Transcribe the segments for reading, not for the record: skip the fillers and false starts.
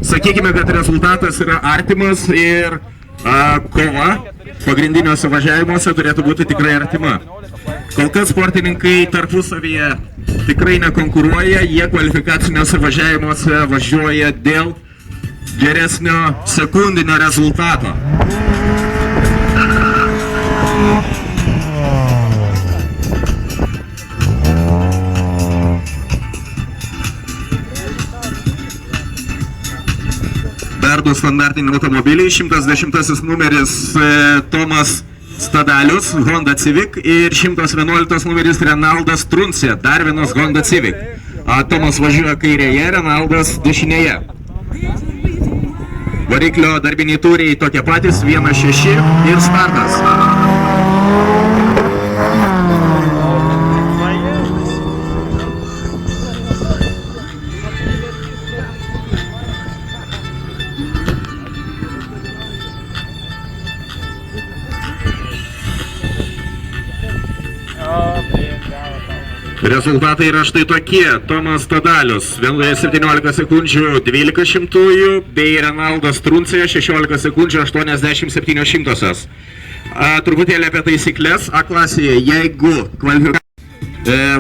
Sakykime, kad rezultatas yra artimas ir kova pagrindiniuose važiavimuose turėtų būti tikrai artima. Kol kas sportininkai tarpusavyje tikrai nekonkuruoja, jie kvalifikaciniuose važiavimuose važiuoja dėl geresnio sekundinio rezultato. Dar du standartiniai automobiliai, 110 numeris Tomas Stadalius, Honda Civic ir 111 numeris Renaldas Truncija, dar vienas Honda Civic. Tomas važiuoja kairėje, Renaldas dešinėje. Variklio darbiniai tūriai tokie patys, 1.6 ir startas. Rezultatai yra štai tokie. Tomas Stadalius 17 sekundžių 12 šimtųjų bei Renaldas Truncija 16 sekundžių 87 šimtosios. Truputėlį apie taisyklės. A klasėje, jeigu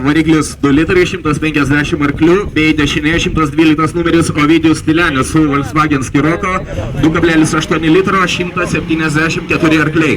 variklis 2 litrai 150 arklių bei dešinėje 112 numeris Ovidijus Tylenis su Volkswagen Scirocco 2,8 litro 174 arkliai.